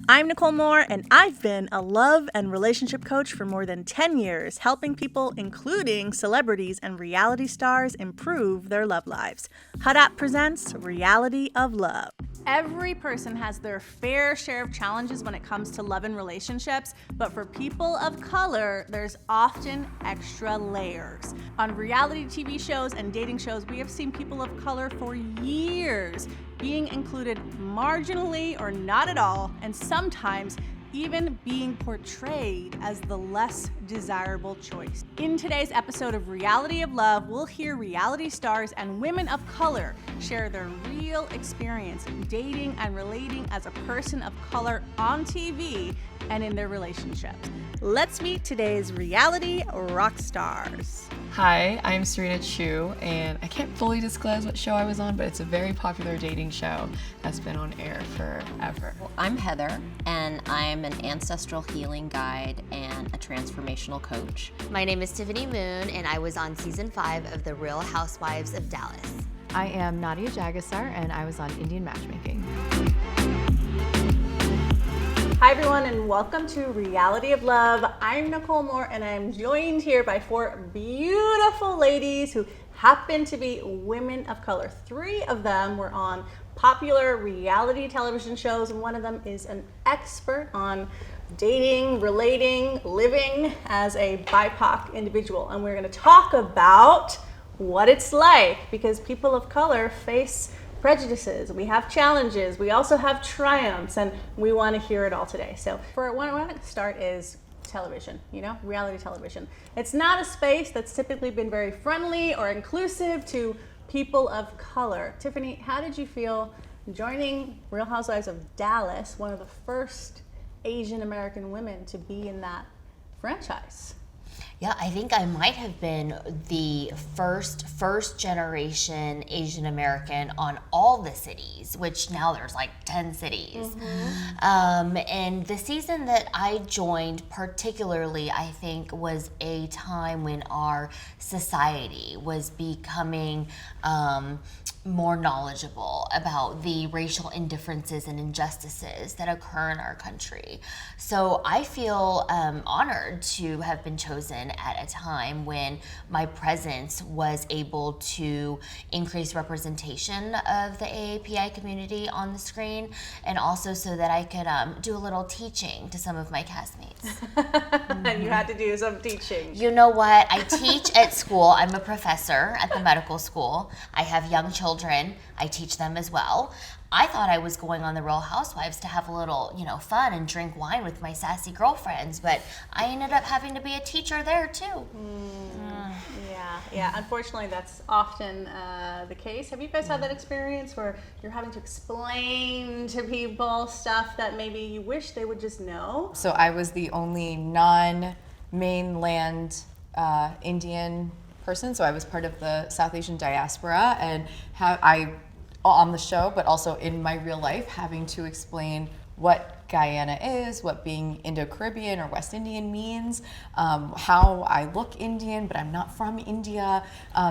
I'm Nicole Moore, and I've been a love and relationship coach for more than 10 years, helping people, including celebrities and reality stars, improve their love lives. HUDAP presents Reality of Love. Every person has their fair share of challenges when it comes to love and relationships, but for people of color, there's often extra layers. On reality TV shows and dating shows, we have seen people of color for years being included marginally or not at all, and sometimes even being portrayed as the less desirable choice. In today's episode of Reality of Love, we'll hear reality stars and women of color share their real experience dating and relating as a person of color on TV and in their relationships. Let's meet today's reality rock stars. Hi, I'm SERENA Chu, and I can't fully disclose what show I was on, but it's a very popular dating show that's been on air forever. Well, I'm Heather, and I'm an ancestral healing guide and a transformational coach. My name is Tiffany Moon, and I was on season 5 of The Real Housewives of Dallas. I am NADIA JAGESSAR, and I was on Indian matchmaking. Hi everyone, and welcome to Reality of Love. I'm Nicole Moore, and I'm joined here by 4 beautiful ladies who happen to be women of color. 3 of them were on popular reality television shows, and one of them is an expert on dating, relating, living as a BIPOC individual. And we're going to talk about what it's like, because people of color face prejudices, we have challenges, we also have triumphs, and we want to hear it all today. So for what I want to start is television, reality television. It's not a space that's typically been very friendly or inclusive to people of color. Tiffany, how did you feel joining Real Housewives of Dallas, one of the first Asian American women to be in that franchise? Yeah, I think I might have been the first generation Asian American on all the cities, which now there's like 10 cities. Mm-hmm. And the season that I joined particularly, I think, was a time when our society was becoming more knowledgeable about the racial indifferences and injustices that occur in our country. So I feel honored to have been chosen at a time when my presence was able to increase representation of the AAPI community on the screen, and also so that I could do a little teaching to some of my castmates. And you had to do some teaching. You know what? I teach at school. I'm a professor at the medical school. I have young children. I teach them as well. I thought I was going on The Real Housewives to have a little, fun and drink wine with my sassy girlfriends, but I ended up having to be a teacher there too. Yeah. Unfortunately, that's often the case. Have you guys had that experience where you're having to explain to people stuff that maybe you wish they would just know? So I was the only non-mainland Indian person, so I was part of the South Asian diaspora, and on the show, but also in my real life, having to explain what Guyana is, what being Indo-Caribbean or West Indian means, how I look Indian, but I'm not from India,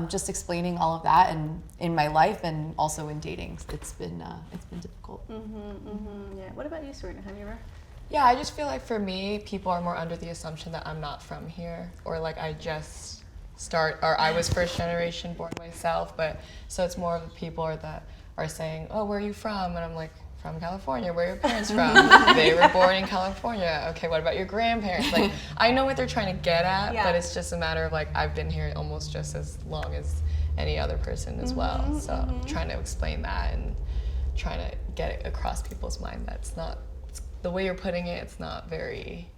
just explaining all of that and in my life and also in dating. It's been difficult. Yeah. What about you, Serena? Have you ever? Yeah, I just feel like for me, people are more under the assumption that I'm not from here, or like I was first generation born myself, but so it's more of the people that are saying, oh, where are you from? And I'm like, from California. Where are your parents from? They were born in California. Okay, what about your grandparents? Like, I know what they're trying to get at, but it's just a matter of like, I've been here almost just as long as any other person as well. So trying to explain that and trying to get it across people's mind. That's not, the way you're putting it, it's not very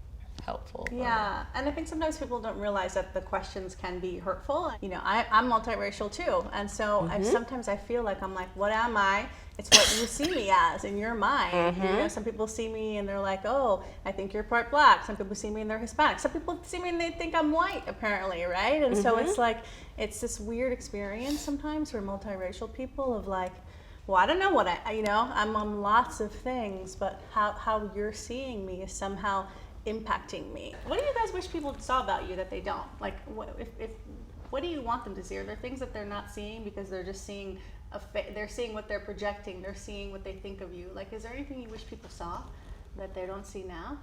helpful. Yeah, and I think sometimes people don't realize that the questions can be hurtful. I'm multiracial too, and so sometimes I feel like I'm like, what am I? It's what you see me as in your mind. Some people see me and they're like, oh, I think you're part black. Some people see me and they're Hispanic. Some people see me and they think I'm white, apparently, right? And so it's like, it's this weird experience sometimes for multiracial people of like, well, I don't know what I'm on lots of things, but how you're seeing me is somehow impacting me. What do you guys wish people saw about you that they don't? Like, what do you want them to see? Are there things that they're not seeing because they're just seeing they're seeing what they're projecting, they're seeing what they think of you? Like, is there anything you wish people saw? that they don't see now?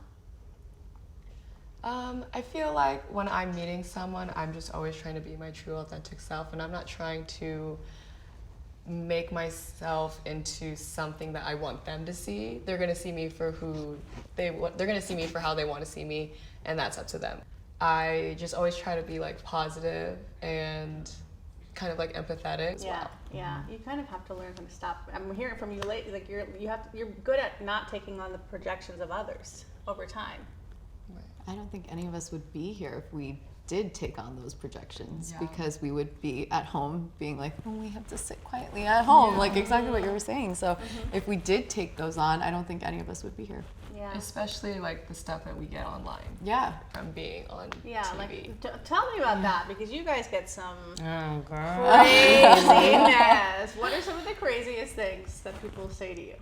I feel like when I'm meeting someone, I'm just always trying to be my true, authentic self, and I'm not trying to make myself into something that I want them to see. They're gonna see me for who they're gonna see me for how they want to see me, and that's up to them. I just always try to be like positive and kind of like empathetic as well. Yeah. You kind of have to learn how to stop. I'm hearing from you lately, like you're good at not taking on the projections of others over time. I don't think any of us would be here if we did take on those projections, because we would be at home being like, oh, we have to sit quietly at home, like exactly what you were saying. So if we did take those on, I don't think any of us would be here. Yeah. Especially like the stuff that we get online. Yeah. From being on Yeah, TV. like tell me about that, because you guys get some girl. craziness. What are some of the craziest things that people say to you?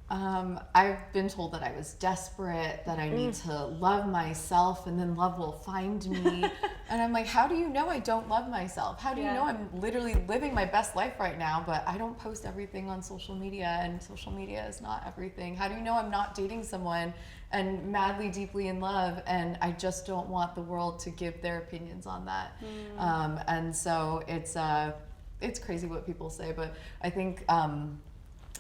I've been told that I was desperate, that I need to love myself and then love will find me. And I'm like, how do you know I don't love myself? How do you know I'm literally living my best life right now, but I don't post everything on social media, and social media is not everything? How do you know I'm not dating someone and madly, deeply in love, and I just don't want the world to give their opinions on that? And so it's crazy what people say, but I think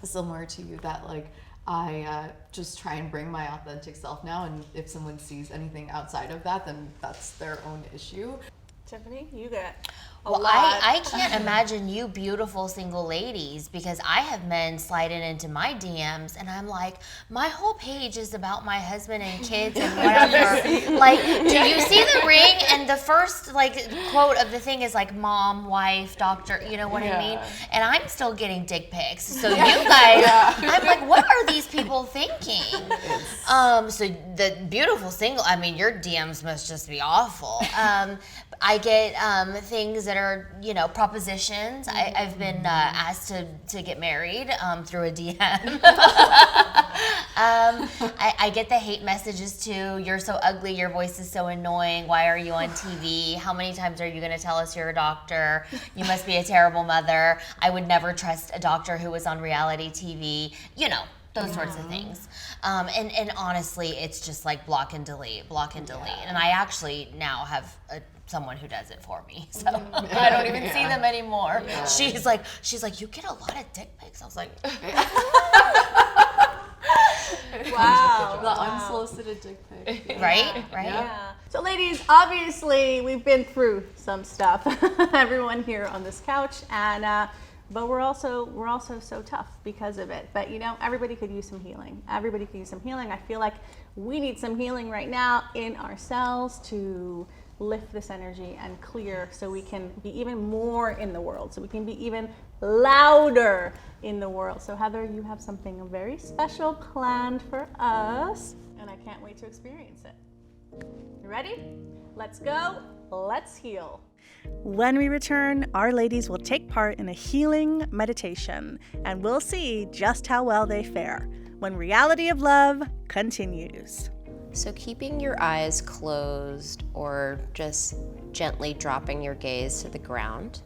similar to you, that like I just try and bring my authentic self now, and if someone sees anything outside of that, then that's their own issue. Tiffany, you got Well, I can't imagine you beautiful single ladies, because I have men sliding into my DMs and I'm like, my whole page is about my husband and kids and whatever. Like, do you see the ring? And the first like quote of the thing is like mom, wife, doctor, you know what I mean? And I'm still getting dick pics. So you guys, I'm like, what are these people thinking? So the beautiful single, I mean, your DMs must just be awful. I get things that are, you know, propositions. I've been asked to get married through a DM. I get the hate messages too. You're so ugly. Your voice is so annoying. Why are you on TV? How many times are you going to tell us you're a doctor? You must be a terrible mother. I would never trust a doctor who was on reality TV. You know, those sorts of things. And honestly, it's just like block and delete. And I actually now have someone who does it for me, so I don't even see them anymore. She's like, you get a lot of dick pics. I was like, wow, The unsolicited dick pic. right? Yeah. So ladies, obviously we've been through some stuff, everyone here on this couch, and but we're also so tough because of it. But you know, everybody could use some healing. I feel like we need some healing right now in ourselves to lift this energy and clear, so we can be even more in the world, so we can be even louder in the world. So Heather, you have something very special planned for us, and I can't wait to experience it. You ready? Let's go. Let's heal. When we return, our ladies will take part in a healing meditation, and we'll see just how well they fare when Reality of Love continues. So keeping your eyes closed or just gently dropping your gaze to the ground.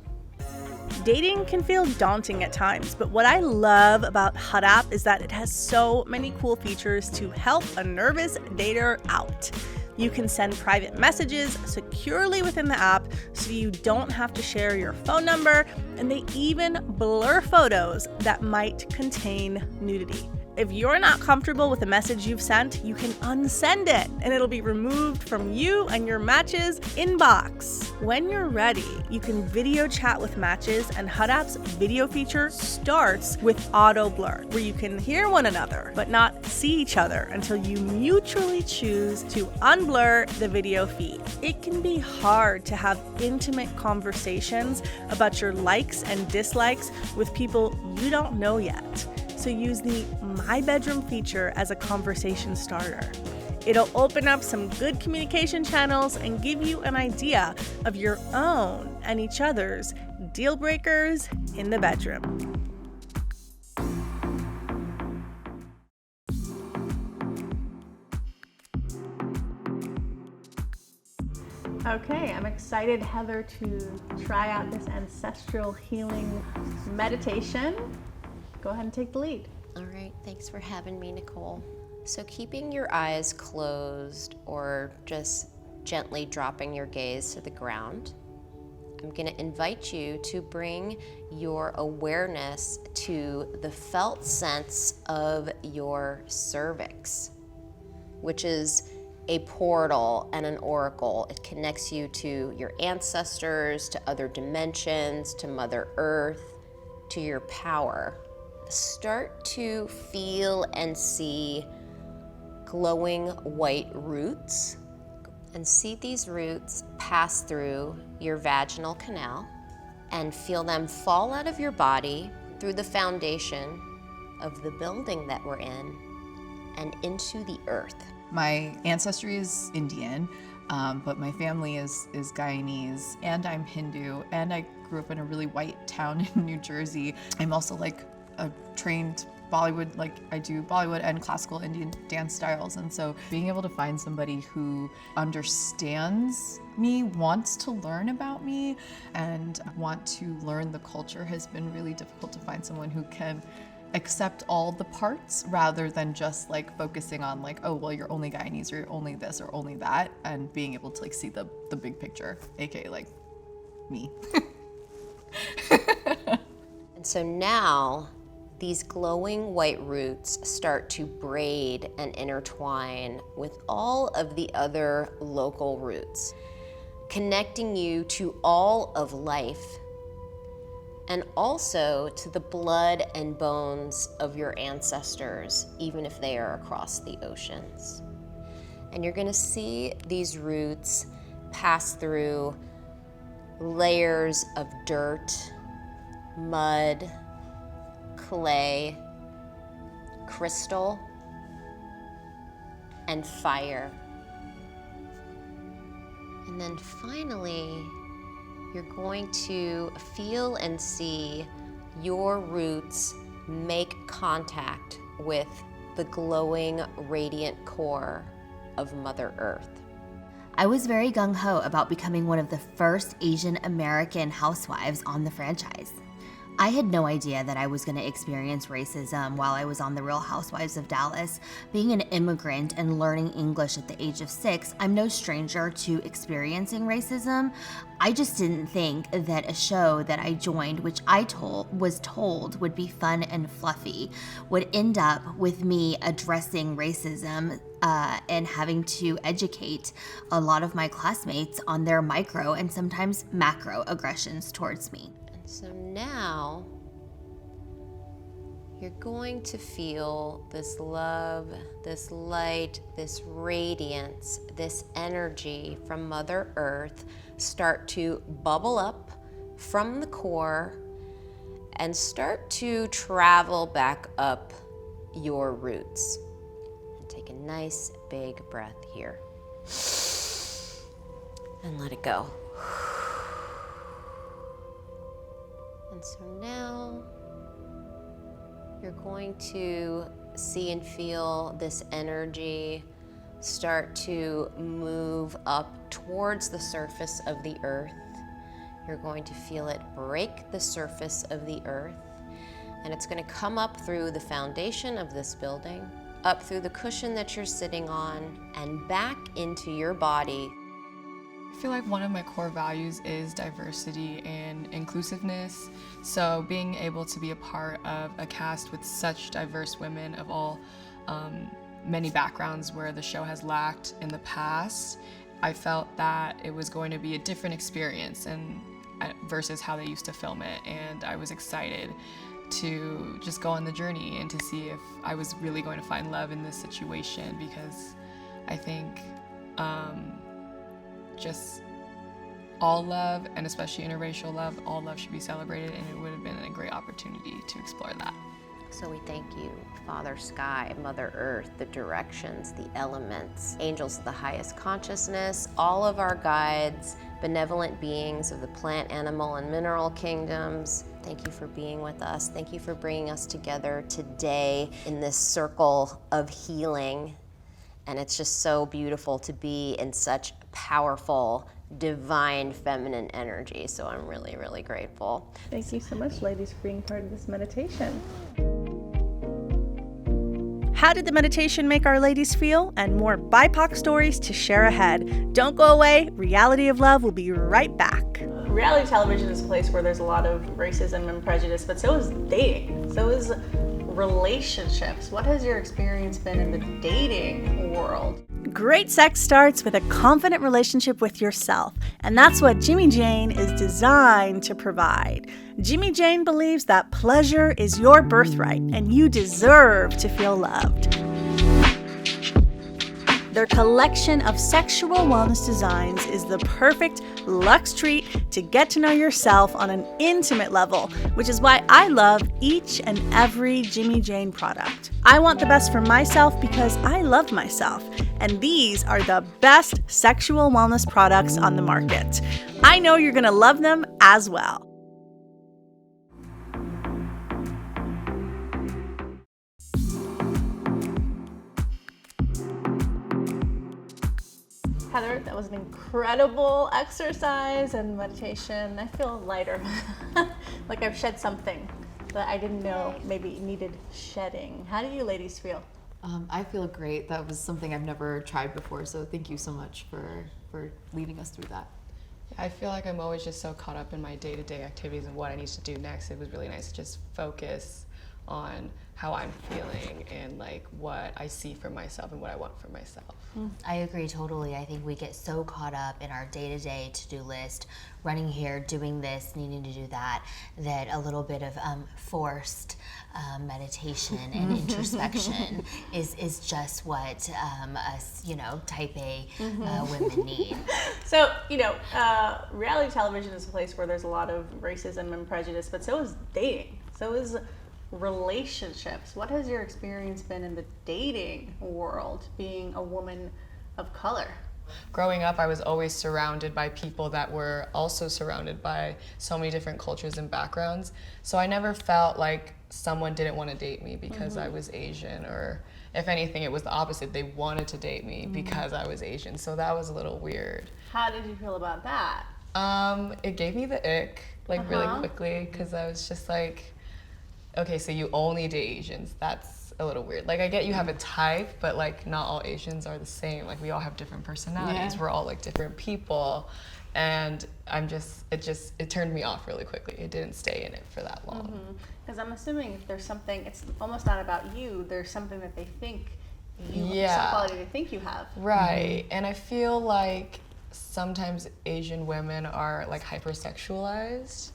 Dating can feel daunting at times, but what I love about Hot App is that it has so many cool features to help a nervous dater out. You can send private messages securely within the app, so you don't have to share your phone number, and they even blur photos that might contain nudity. If you're not comfortable with the message you've sent, you can unsend it, and it'll be removed from you and your match's inbox. When you're ready, you can video chat with matches, and Hot App's video feature starts with auto blur, where you can hear one another but not see each other until you mutually choose to unblur the video feed. It can be hard to have intimate conversations about your likes and dislikes with people you don't know yet. So use the My Bedroom feature as a conversation starter. It'll open up some good communication channels and give you an idea of your own and each other's deal breakers in the bedroom. Okay, I'm excited, Heather, to try out this ancestral healing meditation. Go ahead and take the lead. All right, thanks for having me, Nicole. So keeping your eyes closed or just gently dropping your gaze to the ground, I'm going to invite you to bring your awareness to the felt sense of your cervix, which is a portal and an oracle. It connects you to your ancestors, to other dimensions, to Mother Earth, to your power. Start to feel and see glowing white roots, and see these roots pass through your vaginal canal and feel them fall out of your body through the foundation of the building that we're in and into the earth. My ancestry is Indian, but my family is Guyanese, and I'm Hindu, and I grew up in a really white town in New Jersey. I'm also like a trained Bollywood, like I do Bollywood and classical Indian dance styles, and so being able to find somebody who understands me, wants to learn about me, and want to learn the culture has been really difficult to find someone who can accept all the parts rather than just like focusing on like, oh, well, you're only Guyanese or you're only this or only that, and being able to like see the big picture, aka like me. And so now these glowing white roots start to braid and intertwine with all of the other local roots, connecting you to all of life and also to the blood and bones of your ancestors, even if they are across the oceans. And you're gonna see these roots pass through layers of dirt, mud, clay, crystal, and fire. And then finally, you're going to feel and see your roots make contact with the glowing, radiant core of Mother Earth. I was very gung-ho about becoming one of the first Asian American housewives on the franchise. I had no idea that I was going to experience racism while I was on The Real Housewives of Dallas. Being an immigrant and learning English at the age of 6, I'm no stranger to experiencing racism. I just didn't think that a show that I joined, which I was told would be fun and fluffy, would end up with me addressing racism and having to educate a lot of my classmates on their micro and sometimes macro aggressions towards me. So now you're going to feel this love, this light, this radiance, this energy from Mother Earth start to bubble up from the core and start to travel back up your roots. And take a nice big breath here. And let it go. And so now you're going to see and feel this energy start to move up towards the surface of the earth. You're going to feel it break the surface of the earth, and it's going to come up through the foundation of this building, up through the cushion that you're sitting on, and back into your body. I feel like one of my core values is diversity and inclusiveness. So being able to be a part of a cast with such diverse women of all many backgrounds where the show has lacked in the past, I felt that it was going to be a different experience versus how they used to film it. And I was excited to just go on the journey and to see if I was really going to find love in this situation, because I think just all love, and especially interracial love, all love should be celebrated, and it would have been a great opportunity to explore that. So we thank you, Father Sky, Mother Earth, the directions, the elements, angels of the highest consciousness, all of our guides, benevolent beings of the plant, animal, and mineral kingdoms. Thank you for being with us. Thank you for bringing us together today in this circle of healing. And it's just so beautiful to be in such powerful, divine feminine energy. So I'm really, really grateful. Thank you so much, ladies, for being part of this meditation. How did the meditation make our ladies feel? And more BIPOC stories to share ahead. Don't go away. Reality of Love will be right back. Reality television is a place where there's a lot of racism and prejudice, but so is dating. So is relationships. What has your experience been in the dating world? Great sex starts with a confident relationship with yourself, and that's what Jimmy Jane is designed to provide. Jimmy Jane believes that pleasure is your birthright, and you deserve to feel loved. Their collection of sexual wellness designs is the perfect luxe treat to get to know yourself on an intimate level, which is why I love each and every Jimmy Jane product. I want the best for myself because I love myself, and these are the best sexual wellness products on the market. I know you're going to love them as well. Heather, that was an incredible exercise and meditation. I feel lighter, like I've shed something that I didn't know maybe needed shedding. How do you ladies feel? I feel great. That was something I've never tried before, so thank you so much for leading us through that. I feel like I'm always just so caught up in my day-to-day activities and what I need to do next. It was really nice to just focus on how I'm feeling and like what I see for myself and what I want for myself. I agree totally. I think we get so caught up in our day-to-day to-do list, running here, doing this, needing to do that, that a little bit of forced meditation and introspection is just what us, type A women need. So, reality television is a place where there's a lot of racism and prejudice, but so is dating. So is relationships. What has your experience been in the dating world, being a woman of color? Growing up, I was always surrounded by people that were also surrounded by so many different cultures and backgrounds. So I never felt like someone didn't want to date me because I was Asian, or if anything, it was the opposite. They wanted to date me because I was Asian. So that was a little weird. How did you feel about that? It gave me the ick, really quickly, because I was just like, okay, so you only date Asians. That's a little weird. Like, I get you have a type, but like not all Asians are the same. Like, we all have different personalities. We're all like different people. And it turned me off really quickly. It didn't stay in it for that long. Because I'm assuming if there's something, it's almost not about you, there's something that they think you some quality they think you have. Right. And I feel like sometimes Asian women are like hypersexualized.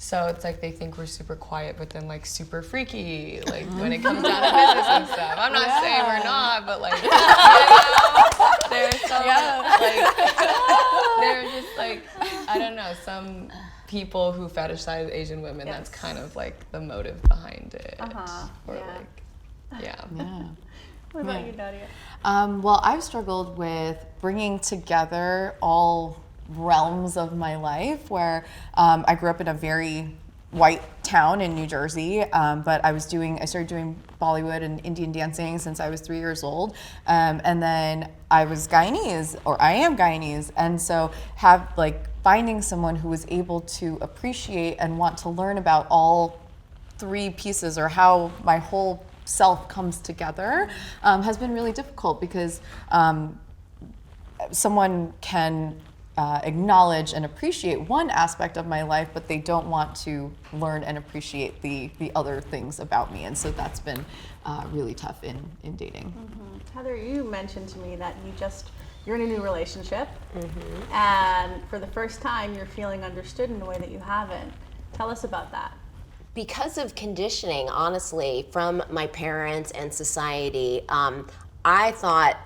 So it's like they think we're super quiet, but then like super freaky, like when it comes down to business and stuff. I'm not saying we're not, but like, there's some they're just like, I don't know, some people who fetishize Asian women, that's kind of like the motive behind it. Or What about you, Nadia? Well, I've struggled with bringing together all realms of my life, where I grew up in a very white town in New Jersey, but I started doing Bollywood and Indian dancing since I was 3 years old, and then I was Guyanese, or I am Guyanese, and so finding someone who was able to appreciate and want to learn about all three pieces, or how my whole self comes together, has been really difficult, because someone can acknowledge and appreciate one aspect of my life, but they don't want to learn and appreciate the other things about me. And so that's been really tough in dating. Heather, you mentioned to me that you're in a new relationship, and for the first time you're feeling understood in a way that you haven't. Tell us about that. Because of conditioning, honestly, from my parents and society, I thought,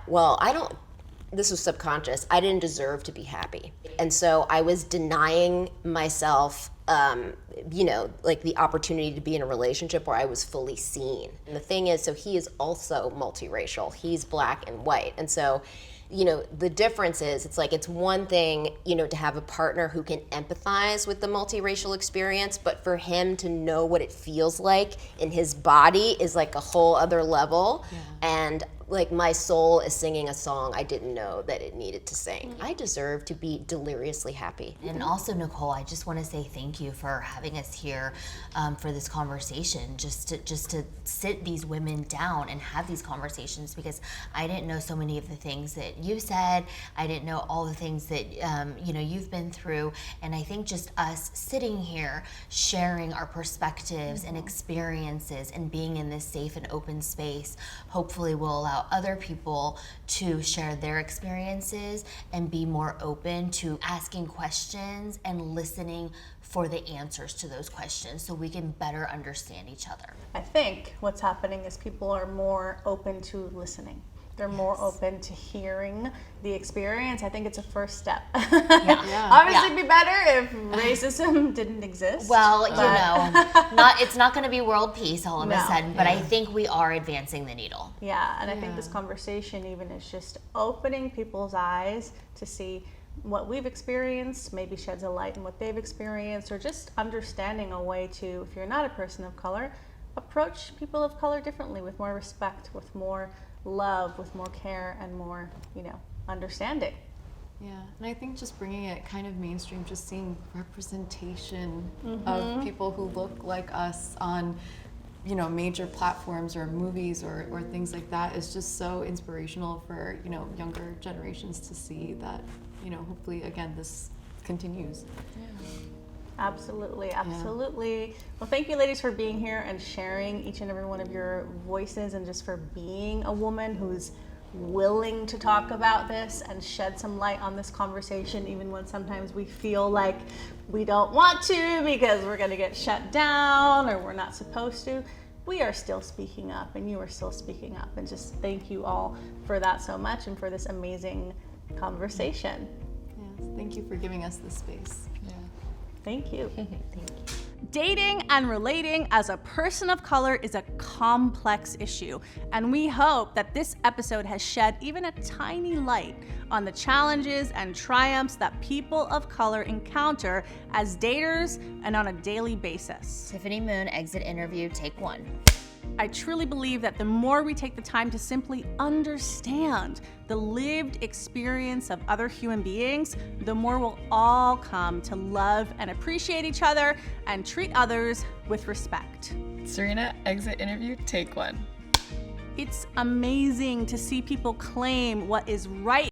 this was subconscious, I didn't deserve to be happy. And so I was denying myself, like the opportunity to be in a relationship where I was fully seen. And the thing is, so he is also multiracial. He's black and white. And so, the difference is, it's one thing, to have a partner who can empathize with the multiracial experience, but for him to know what it feels like in his body is like a whole other level. And like my soul is singing a song I didn't know that it needed to sing. I deserve to be deliriously happy. And also, Nicole, I just want to say thank you for having us here for this conversation, just to sit these women down and have these conversations, because I didn't know so many of the things that you said. I didn't know all the things that you've been through, and I think just us sitting here sharing our perspectives and experiences and being in this safe and open space hopefully will allow other people to share their experiences and be more open to asking questions and listening for the answers to those questions so we can better understand each other. I think what's happening is people are more open to listening. They're more open to hearing the experience. I think it's a first step. Obviously, it'd be better if racism didn't exist. Well, it's not going to be world peace all of a sudden, but I think we are advancing the needle. Yeah, and I think this conversation even is just opening people's eyes to see what we've experienced, maybe sheds a light on what they've experienced, or just understanding a way to, if you're not a person of color, approach people of color differently, with more respect, with more love, with more care, and more, understanding. Yeah, and I think just bringing it kind of mainstream, just seeing representation of people who look like us on, major platforms or movies or things like that is just so inspirational for, younger generations to see that, hopefully, again, this continues. Yeah. Absolutely, absolutely. Yeah. Well, thank you, ladies, for being here and sharing each and every one of your voices, and just for being a woman who's willing to talk about this and shed some light on this conversation, even when sometimes we feel like we don't want to because we're going to get shut down or we're not supposed to. We are still speaking up, and you are still speaking up. And just thank you all for that so much, and for this amazing conversation. Yes, thank you for giving us this space. Yeah. Thank you. Thank you. Dating and relating as a person of color is a complex issue, and we hope that this episode has shed even a tiny light on the challenges and triumphs that people of color encounter as daters and on a daily basis. Tiffany Moon, exit interview, take 1. I truly believe that the more we take the time to simply understand the lived experience of other human beings, the more we'll all come to love and appreciate each other and treat others with respect. SERENA, exit interview, take 1. It's amazing to see people claim what is right